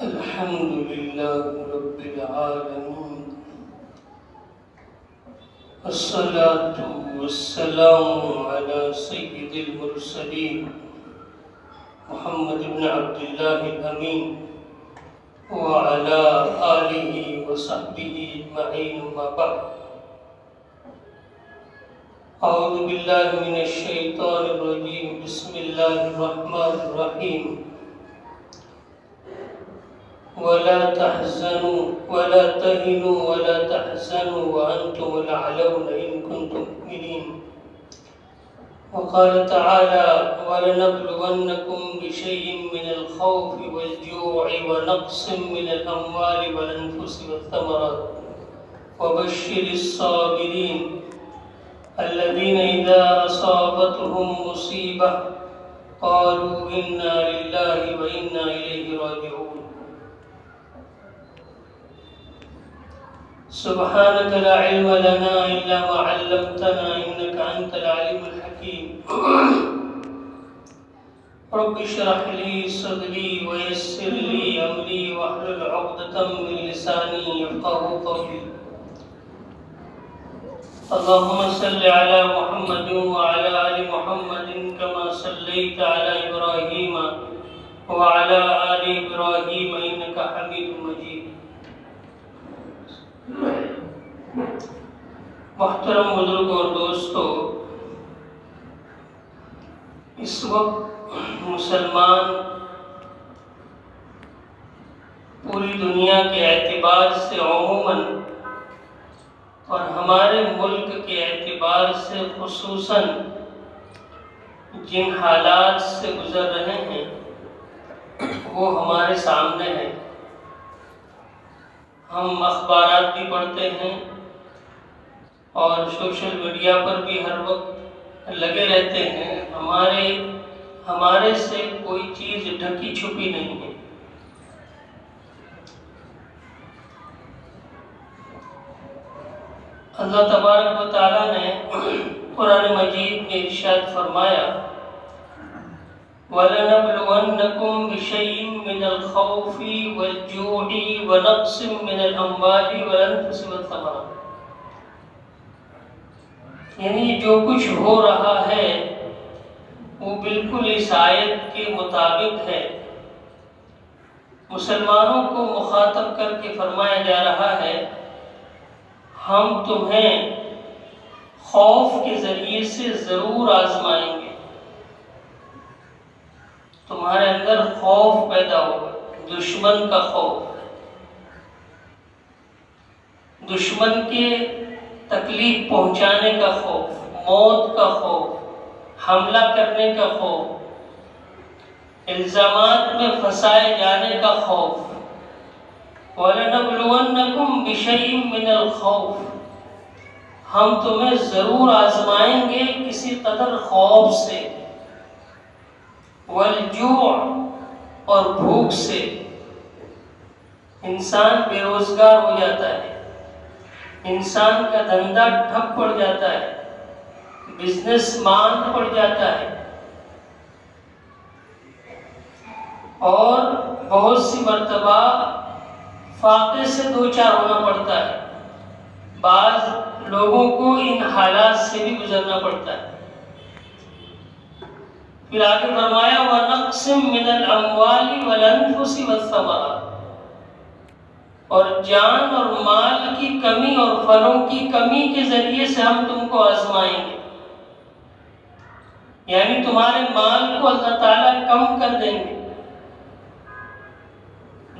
الحمد لله رب العالمين، الصلاة والسلام على سيد المرسلين محمد بن عبد الله الأمين وعلى آله وصحبه أجمعين، ما بعد. أعوذ بالله من الشيطان الرجيم، بسم الله الرحمن الرحيم. ولا تحزنوا ولا تهنوا ولا تحزنوا وأنتم الأعلون إن كنتم مؤمنين. وقال تعالى: ولنبلونكم بشيء من الخوف والجوع ونقص من الأموال والأنفس والثمرات وبشر الصابرين الذين إذا أصابتهم مصيبة قالوا إنا لله وإنا إليه راجعون. سبحانك لا علم لنا إلا ما علمتنا إنك أنت العليم الحكيم. رب اشرح لي صدري ويسر لي أمري واحلل عقدة من لساني يفقهوا قولي. اللهم صل على محمد وعلى آل محمد كما صليت على إبراهيم وعلى آل إبراهيم إنك حميد مجيد. محترم بزرگ اور دوستو، اس وقت مسلمان پوری دنیا کے اعتبار سے عموماً اور ہمارے ملک کے اعتبار سے خصوصاً جن حالات سے گزر رہے ہیں وہ ہمارے سامنے ہیں. ہم اخبارات بھی پڑھتے ہیں اور سوشل میڈیا پر بھی ہر وقت لگے رہتے ہیں. ہمارے سے کوئی چیز ڈھکی چھپی نہیں ہے. اللہ تبارک و تعالیٰ نے قرآن مجید میں ارشاد فرمایا: وَلَنَبْلُوَنَّكُمْ بِشَيْءٍ مِّنَ الْخَوْفِ وَالْجُوعِ وَنَقْصٍ مِّنَ الْأَمْوَالِ وَالْأَنفُسِ وَالثَّمَرَاتِ. یعنی جو کچھ ہو رہا ہے وہ بالکل اس آیت کے مطابق ہے. مسلمانوں کو مخاطب کر کے فرمایا جا رہا ہے: ہم تمہیں خوف کے ذریعے سے ضرور آزمائیں گے. تمہارے اندر خوف پیدا ہوگا، دشمن کا خوف، دشمن کے تکلیف پہنچانے کا خوف، موت کا خوف، حملہ کرنے کا خوف، الزامات میں پھنسائے جانے کا خوف. وَلَنَبْلُوَنَّكُمْ بِشَيْءٍ مِّنَ الْخَوْفِ، ہم تمہیں ضرور آزمائیں گے کسی قدر خوف سے، والجوع اور بھوک سے. انسان بے روزگار ہو جاتا ہے، انسان کا دھندا ٹھپ پڑ جاتا ہے، بزنس ماند پڑ جاتا ہے، اور بہت سی مرتبہ فاقے سے دوچار ہونا پڑتا ہے. بعض لوگوں کو ان حالات سے بھی گزرنا پڑتا ہے. پھر آگے فرمایا: وَنَقْصٍ مِّنَ الْأَمْوَالِ وَالْأَنفُسِ وَالثَّمَرَاتِ، اور جان اور مال کی کمی اور پھلوں کی کمی کے ذریعے سے ہم تم کو آزمائیں گے. یعنی تمہارے مال کو اللہ تعالیٰ کم کر دیں گے،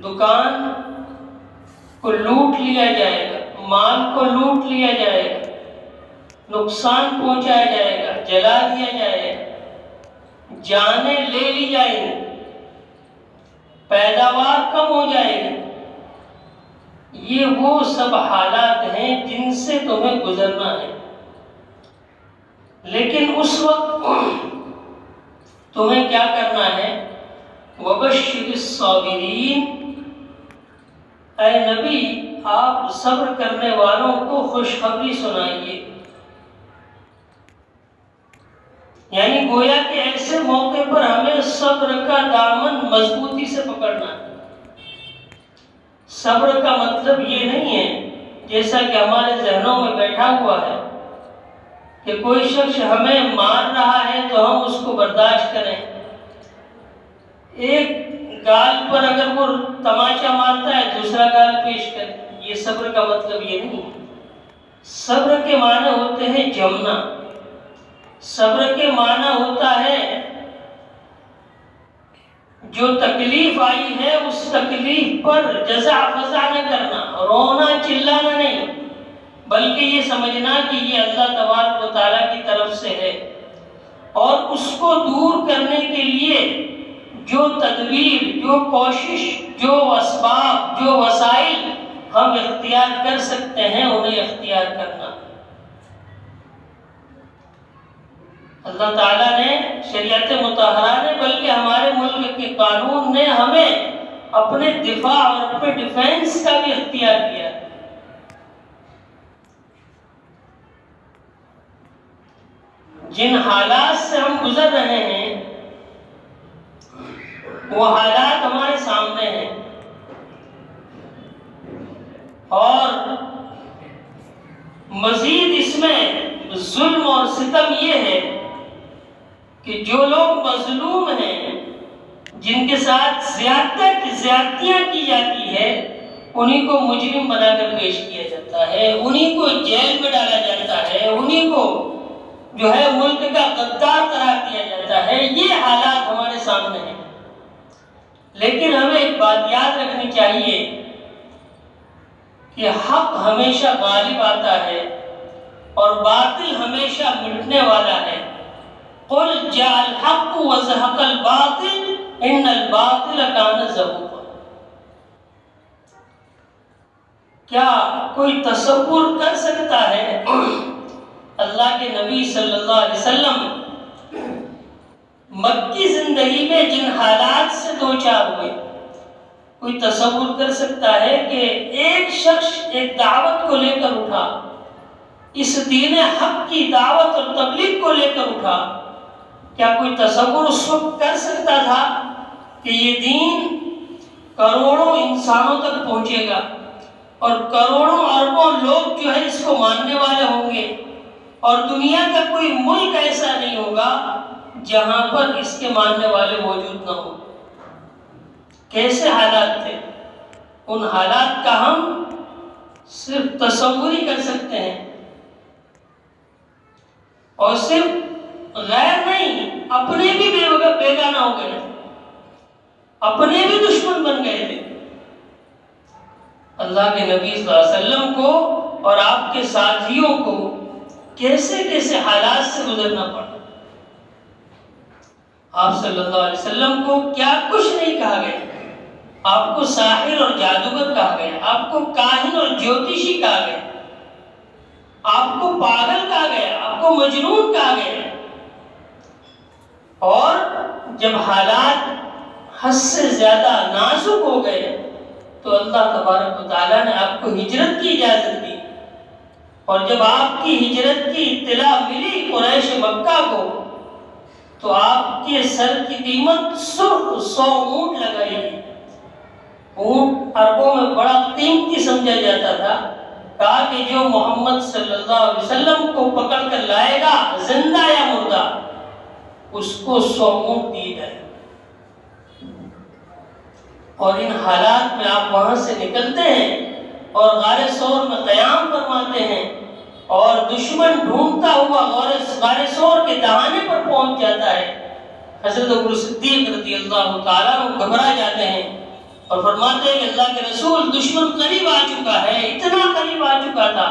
دکان کو لوٹ لیا جائے گا، مال کو لوٹ لیا جائے گا، نقصان پہنچایا جائے گا، جلا دیا جائے گا، جانیں لے لی جائیں گی، پیداوار کم ہو جائے گی. یہ وہ سب حالات ہیں جن سے تمہیں گزرنا ہے. لیکن اس وقت تمہیں کیا کرنا ہے؟ وَبَشِّرِ الصَّابِرِينَ، اے نبی آپ صبر کرنے والوں کو خوشخبری سنائیے. یعنی گویا کہ ایسے موقع پر ہمیں صبر کا دامن مضبوطی سے پکڑنا ہے. صبر کا مطلب یہ نہیں ہے جیسا کہ ہمارے ذہنوں میں بیٹھا ہوا ہے کہ کوئی شخص ہمیں مار رہا ہے تو ہم اس کو برداشت کریں. ایک گال پر اگر وہ تماچا مارتا ہے دوسرا گال پیش کریں، یہ صبر کا مطلب یہ نہیں ہے. صبر کے معنی ہوتے ہیں جمنا. صبر کے معنی ہوتا ہے جو تکلیف آئی ہے اس تکلیف پر جزع فضع نہ کرنا، رونا چلانا نہیں، بلکہ یہ سمجھنا کہ یہ اللہ تبارک و تعالیٰ کی طرف سے ہے، اور اس کو دور کرنے کے لیے جو تدبیر، جو کوشش، جو اسباب، جو وسائل ہم اختیار کر سکتے ہیں انہیں اختیار کرنا. اللہ تعالیٰ نے، شریعت مطہرہ نے، بلکہ ہمارے ملک کے قانون نے ہمیں اپنے دفاع اور اپنے ڈیفینس کا بھی اختیار کیا. جن حالات سے ہم گزر رہے ہیں وہ حالات ہمارے سامنے ہیں، اور مزید اس میں ظلم اور ستم یہ ہے کہ جو لوگ مظلوم ہیں، جن کے ساتھ زیادتیاں کی جاتی ہے، انہی کو مجرم بنا کر پیش کیا جاتا ہے، انہی کو جیل میں ڈالا جاتا ہے، انہی کو جو ہے ملک کا غدار قرار دیا جاتا ہے. یہ حالات ہمارے سامنے ہیں. لیکن ہمیں ایک بات یاد رکھنی چاہیے کہ حق ہمیشہ غالب آتا ہے اور باطل ہمیشہ مٹنے والا ہے. قل جاء الحق وزهق الباطل ان الباطل كان زهوقا. کیا کوئی تصور کر سکتا ہے اللہ کے نبی صلی اللہ علیہ وسلم مکی زندگی میں جن حالات سے دوچار ہوئے، کوئی تصور کر سکتا ہے کہ ایک شخص ایک دعوت کو لے کر اٹھا، اس دین حق کی دعوت اور تبلیغ کو لے کر اٹھا، کیا کوئی تصور اس وقت کر سکتا تھا کہ یہ دین کروڑوں انسانوں تک پہنچے گا اور کروڑوں اربوں لوگ جو ہے اس کو ماننے والے ہوں گے، اور دنیا کا کوئی ملک ایسا نہیں ہوگا جہاں پر اس کے ماننے والے موجود نہ ہوں؟ کیسے حالات تھے؟ ان حالات کا ہم صرف تصور ہی کر سکتے ہیں، اور صرف غیر نہیں، اپنے بھی بیگانہ ہو گئے، اپنے بھی دشمن بن گئے تھے. اللہ کے نبی صلی اللہ علیہ وسلم کو اور آپ کے ساتھیوں کو کیسے کیسے حالات سے گزرنا پڑا. آپ صلی اللہ علیہ وسلم کو کیا کچھ نہیں کہا گیا. آپ کو ساحر اور جادوگر کہا گیا، آپ کو کاہن اور جوتشی کہا گیا، آپ کو پاگل کہا گیا، آپ کو مجنون کہا گیا. اور جب حالات حد سے زیادہ نازک ہو گئے تو اللہ تبارک و تعالیٰ نے آپ کو ہجرت کی اجازت دی، اور جب آپ کی ہجرت کی اطلاع ملی قریش مکہ کو تو آپ کے سر کی قیمت 100 اونٹ لگائی گئی. اونٹ عربوں میں بڑا قیمتی سمجھا جاتا تھا. کہا کہ جو محمد صلی اللہ علیہ وسلم کو پکڑ کر لائے گا زندہ یا مردہ اس کو 100 اونٹ دیے جائے. اور ان حالات میں آپ وہاں سے نکلتے ہیں اور غار ثور میں قیام فرماتے ہیں، اور دشمن ڈھونڈتا ہوا غار ثور کے دہانے پر پہنچ جاتا ہے. حضرت ابو صدیق رضی اللہ تعالیٰ عنہ گھبرا جاتے ہیں اور فرماتے ہیں کہ اللہ کے رسول، دشمن قریب آ چکا ہے، اتنا قریب آ چکا تھا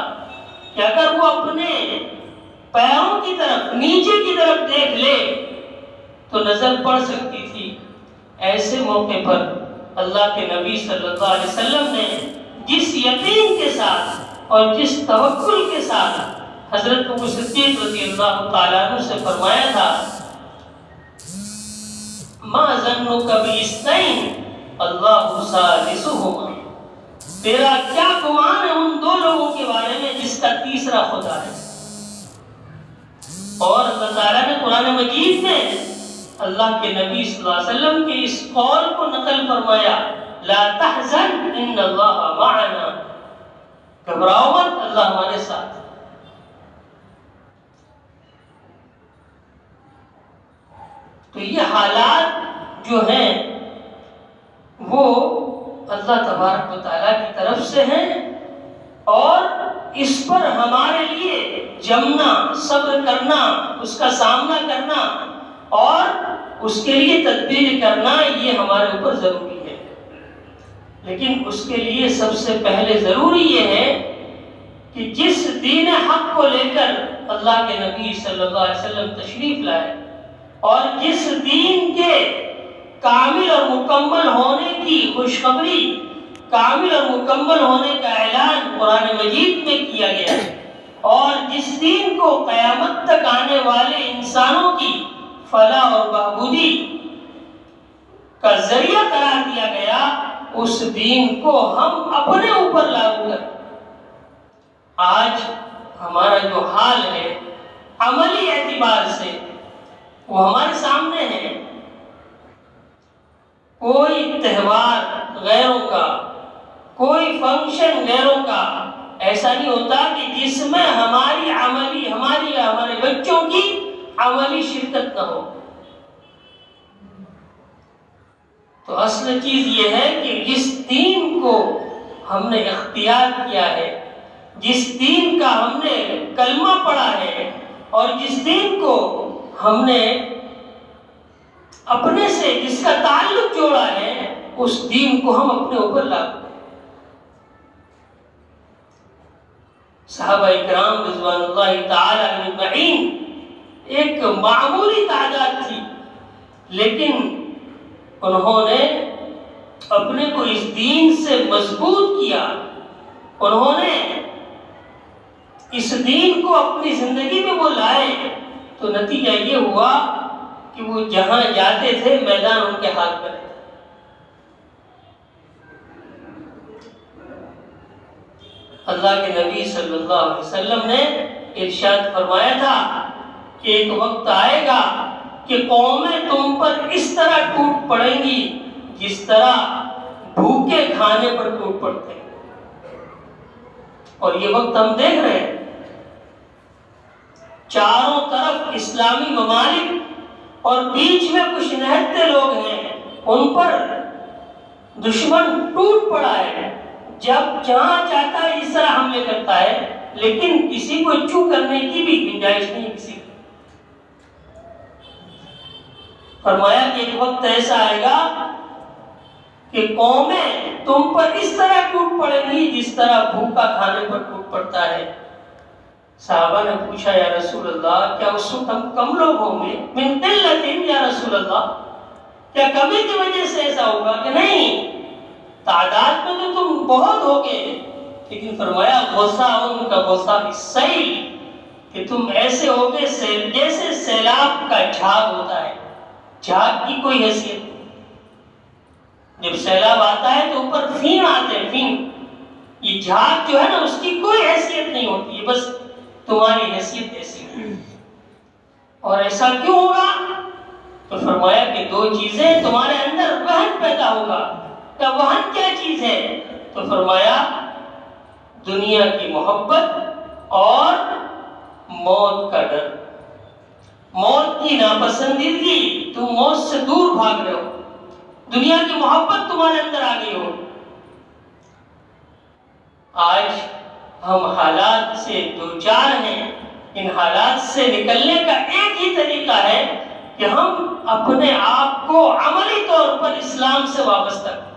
کہ اگر وہ اپنے پیروں کی طرف، نیچے کی طرف دیکھ لے تو نظر پڑ سکتی تھی. ایسے موقع پر اللہ کے نبی صلی اللہ علیہ وسلم نے جس یقین کے ساتھ اور جس توکل کے ساتھ حضرت ابو صدیق رضی اللہ تعالیٰ عنہ سے فرمایا تھا، ما ظنک باثنین اللہ ثالثہما، تیرا کیا گمان ہے ان دو لوگوں کے بارے میں جس کا تیسرا خدا ہے. اور اللہ تعالیٰ نے قرآن مجید میں اللہ کے نبی صلی اللہ علیہ وسلم کے اس قول کو نقل فرمایا، لا تحزن ان اللہ معنا، گھبراؤ مت، اللہ ہمارے ساتھ۔ تو یہ حالات جو ہیں وہ اللہ تبارک و تعالیٰ کی طرف سے ہیں، اور اس پر ہمارے لیے جمنا، صبر کرنا، اس کا سامنا کرنا اور اس کے لیے تدبیر کرنا یہ ہمارے اوپر ضروری ہے۔ لیکن اس کے لیے سب سے پہلے ضروری یہ ہے کہ جس دین حق کو لے کر اللہ کے نبی صلی اللہ علیہ وسلم تشریف لائے، اور جس دین کے کامل اور مکمل ہونے کی خوشخبری، کامل اور مکمل ہونے کا اعلان قرآن مجید میں کیا گیا ہے، اور جس دین کو قیامت تک آنے والے انسانوں کی فلاح اور بہبودی کا ذریعہ قرار دیا گیا، اس دین کو ہم اپنے اوپر لاگو کریں۔ آج ہمارا جو حال ہے عملی اعتبار سے وہ ہمارے سامنے ہے۔ کوئی تہوار غیروں کا، کوئی فنکشن غیروں کا ایسا نہیں ہوتا کہ جس میں ہماری یا ہمارے بچوں کی عملی شرکت نہ ہو۔ تو اصل چیز یہ ہے کہ جس دین کو ہم نے اختیار کیا ہے، جس دین کا ہم نے کلمہ پڑھا ہے، اور جس دین کو ہم نے اپنے سے جس کا تعلق جوڑا ہے، اس دین کو ہم اپنے اوپر لاگو کریں۔ صحابہ اکرام رضوان اللہ تعالی علیہم اجمعین ایک معمولی تعداد تھی، لیکن انہوں نے اپنے کو اس دین سے مضبوط کیا، انہوں نے اس دین کو اپنی زندگی میں وہ لائے، تو نتیجہ یہ ہوا کہ وہ جہاں جاتے تھے میدان ان کے ہاتھ میں رہتا۔ اللہ کے نبی صلی اللہ علیہ وسلم نے ارشاد فرمایا تھا کہ ایک وقت آئے گا کہ قومیں تم پر اس طرح ٹوٹ پڑیں گی جس طرح بھوکے کھانے پر ٹوٹ پڑتے ہیں، اور یہ وقت ہم دیکھ رہے ہیں۔ چاروں طرف اسلامی ممالک اور بیچ میں کچھ نہتے لوگ ہیں، ان پر دشمن ٹوٹ پڑا ہے، جب جہاں چاہتا ہے اس طرح حملے کرتا ہے، لیکن کسی کو چو کرنے کی بھی گنجائش نہیں کسی کو۔ فرمایا کہ ایک وقت ایسا آئے گا کہ قومیں تم پر اس طرح ٹوٹ پڑیں گی جس طرح بھوکا کھانے پر ٹوٹ پڑتا ہے۔ صحابہ نے پوچھا یا رسول اللہ کیا اس وقت ہم کم لوگ ہوں گے؟ من قلت یا رسول اللہ، کیا کمی کی وجہ سے ایسا ہوگا؟ کہ نہیں، تعداد میں تو تم بہت ہوگے، لیکن فرمایا غصہ ان کا غصہ السیل، کہ تم ایسے ہوگے جیسے سیلاب کا جھاگ ہوتا ہے، جھاگ کی کوئی حیثیت نہیں۔ جب سیلاب آتا ہے تو اوپر فین آتے ہیں، فین، یہ جھاگ جو ہے نا اس کی کوئی حیثیت نہیں ہوتی ہے، بس تمہاری حیثیت ایسی ہے۔ اور ایسا کیوں ہوگا؟ تو فرمایا کہ دو چیزیں تمہارے اندر وہن پیدا ہوگا۔ کہ وہن کیا چیز ہے؟ تو فرمایا دنیا کی محبت اور موت کا ڈر، موت کی ناپسندیدگی، تم موت سے دور بھاگ رہے ہو، دنیا کی محبت تمہارے اندر آ گئی ہو۔ آج ہم حالات سے دوچار ہیں، ان حالات سے نکلنے کا ایک ہی طریقہ ہے کہ ہم اپنے آپ کو عملی طور پر اسلام سے وابستہ کریں،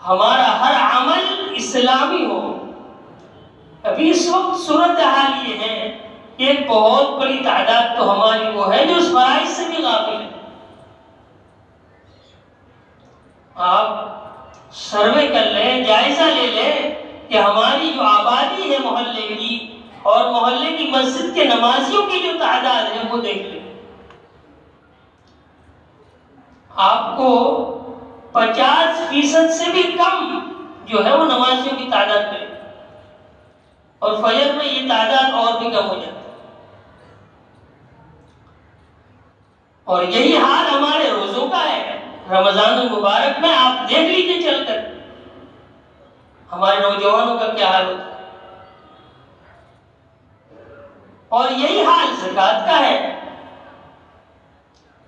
ہمارا ہر عمل اسلامی ہو۔ ابھی اس وقت صورتحال یہ ہے کہ ایک بہت بڑی تعداد تو ہماری وہ ہے جو اس فرائض سے بھی غافل ہے۔ آپ سروے کر لیں، جائزہ لے لیں کہ ہماری جو آبادی ہے محلے کی اور محلے کی مسجد کے نمازیوں کی جو تعداد ہے وہ دیکھ لیں، آپ کو 50% سے بھی کم جو ہے وہ نمازیوں کی تعداد ملے، اور فجر میں یہ تعداد اور بھی کم ہو جاتی ہے۔ اور یہی حال ہمارے روزوں کا ہے۔ رمضان المبارک میں آپ دیکھ لیجیے چل کر ہمارے نوجوانوں کا کیا حال ہوتا ہے؟ اور یہی حال زکوٰۃ کا ہے۔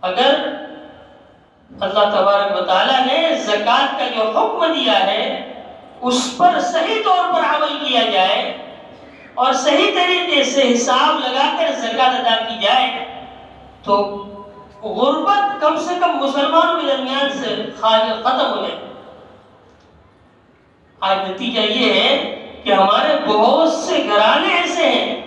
اگر اللہ تبارک و تعالیٰ نے زکوٰۃ کا جو حکم دیا ہے اس پر صحیح طور پر عمل کیا جائے اور صحیح طریقے سے حساب لگا کر زکوٰۃ ادا کی جائے تو غربت کم سے کم مسلمانوں کے درمیان سے ختم ہو جائے۔ آج نتیجہ یہ ہے کہ ہمارے بہت سے گھرانے ایسے ہیں،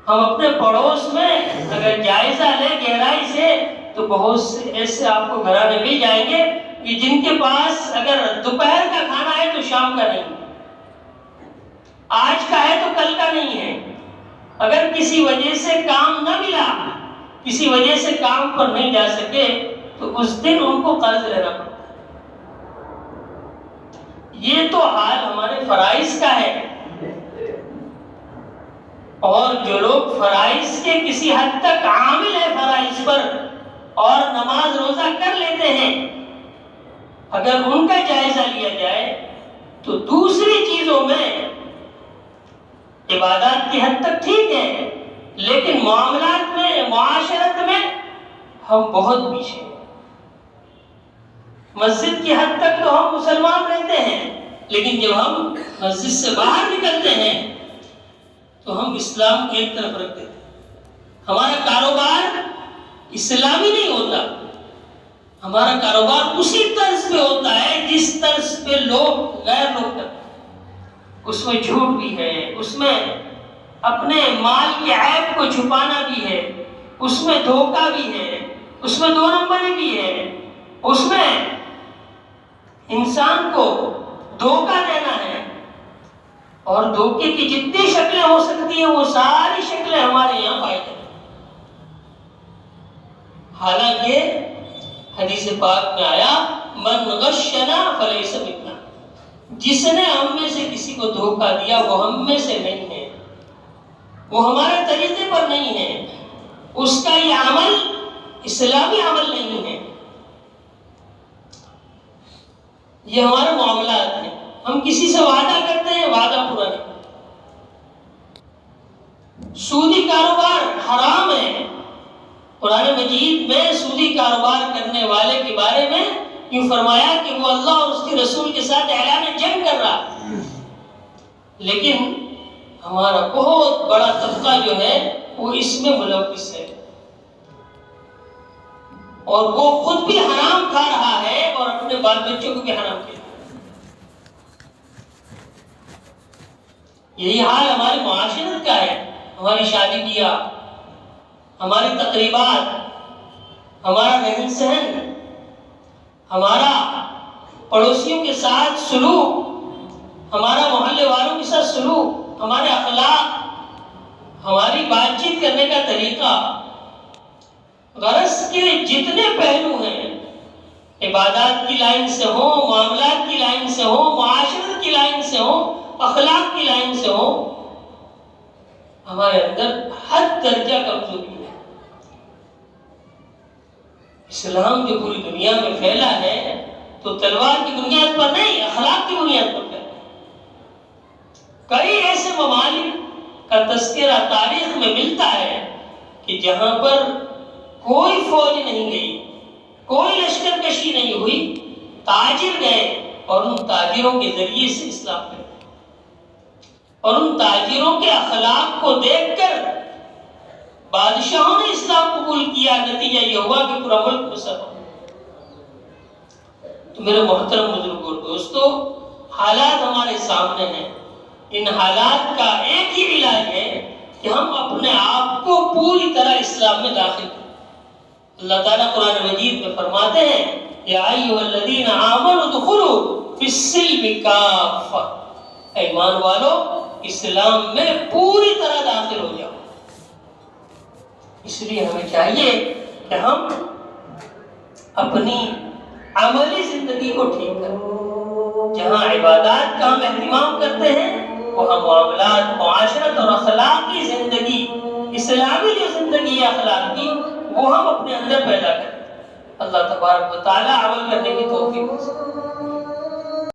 ہم اپنے پڑوس میں اگر جائزہ لیں گہرائی سے تو بہت سے ایسے آپ کو گھرانے مل جائیں گے کہ جن کے پاس اگر دوپہر کا کھانا ہے تو شام کا نہیں، آج کا ہے تو کل کا نہیں ہے۔ اگر کسی وجہ سے کام نہ ملا، کسی وجہ سے کام پر نہیں جا سکے تو اس دن ان کو قرض لینا پڑتا ہے۔ یہ تو حال ہمارے فرائض کا ہے، اور جو لوگ فرائض کے کسی حد تک عامل ہیں فرائض پر اور نماز روزہ کر لیتے ہیں، اگر ان کا جائزہ لیا جائے تو دوسری چیزوں میں عبادات کی حد تک ٹھیک ہے، لیکن معاملات میں، معاشرت میں ہم بہت پیچھے ہیں۔ مسجد کی حد تک تو ہم مسلمان رہتے ہیں، لیکن جب ہم مسجد سے باہر نکلتے ہیں تو ہم اسلام کو ایک طرف رکھتے ہیں۔ ہمارا کاروبار اسلامی نہیں ہوتا، ہمارا کاروبار اسی طرز پہ ہوتا ہے جس طرز پہ لوگ غیر لوگ کرتے ہیں۔ اس میں جھوٹ بھی ہے، اس میں اپنے مال کے عیب کو چھپانا بھی ہے، اس میں دھوکہ بھی ہے، اس میں دو نمبری بھی ہے، اس میں انسان کو دھوکہ دینا ہے، اور دھوکے کی جتنی شکلیں ہو سکتی ہیں وہ ساری شکلیں ہمارے یہاں پائی جاتی ہیں۔ حالانکہ حدیث پاک میں آیا من غشنا فلیس منا، جس نے ہم میں سے کسی کو دھوکہ دیا وہ ہم میں سے نہیں ہے، وہ ہمارے طریقے پر نہیں ہے، اس کا یہ عمل اسلامی عمل نہیں ہے۔ یہ ہمارے معاملات ہیں، ہم کسی سے وعدہ کرتے ہیں، وعدہ پورا نہیں۔ سودی کاروبار حرام ہے، قرآن مجید میں سودی کاروبار کرنے والے کے بارے میں یوں فرمایا کہ وہ اللہ اور اس کے رسول کے ساتھ اعلان جنگ کر رہا، لیکن ہمارا بہت بڑا طبقہ جو ہے وہ اس میں ملوث ہے، اور وہ خود بھی حرام کھا رہا ہے اور اپنے بال بچوں کو بھی حرام کھلا۔ یہی حال ہماری معاشرت کا ہے، ہماری شادی بیاہ، ہماری تقریبات، ہمارا رہن سہن، ہمارا پڑوسیوں کے ساتھ سلوک، ہمارا محلے والوں کے ساتھ سلوک، ہمارے اخلاق، ہماری بات چیت کرنے کا طریقہ، غرض کے جتنے پہلو ہیں، عبادات کی لائن سے ہوں، معاملات کی لائن سے ہوں، معاشرت کی لائن سے ہوں، اخلاق کی لائن سے ہوں، ہمارے اندر حد درجہ کمزوری ہے۔ اسلام جو پوری دنیا میں پھیلا ہے تو تلوار کی بنیاد پر نہیں، اخلاق کی بنیاد پر پھیلا۔ کئی ایسے ممالک کا تذکرہ تاریخ میں ملتا ہے کہ جہاں پر کوئی فوج نہیں گئی، کوئی لشکر کشی نہیں ہوئی، تاجر گئے اور ان تاجروں کے ذریعے سے اسلام پھیلا، اور ان تاجروں کے اخلاق کو دیکھ کر بادشاہوں نے اسلام قبول کیا، نتیجہ یہ ہوا کہ پورا ملک مسلمان۔ تو میرے محترم بزرگوں اور دوستو، حالات ہمارے سامنے ہیں، ان حالات کا ایک ہی علاج ہے کہ ہم اپنے آپ کو پوری طرح اسلام میں داخل کریں۔ اللہ تعالیٰ قرآن مجید میں فرماتے ہیں یا ایھا الذین آمنوا ادخلوا فی السلم کافہ، ایمان والو اسلام میں پوری طرح داخل ہو جاؤ۔ اس لیے ہمیں چاہیے کہ ہم اپنی عملی زندگی کو ٹھیک کریں، جہاں عبادات کا ہم اہتمام کرتے ہیں وہاں معاملات، معاشرت اور اخلاقی زندگی، اسلامی جو زندگی ہے اخلاقی، وہ ہم اپنے اندر پیدا کریں۔ اللہ تبارک و تعالیٰ عمل کرنے کی توفیق دے۔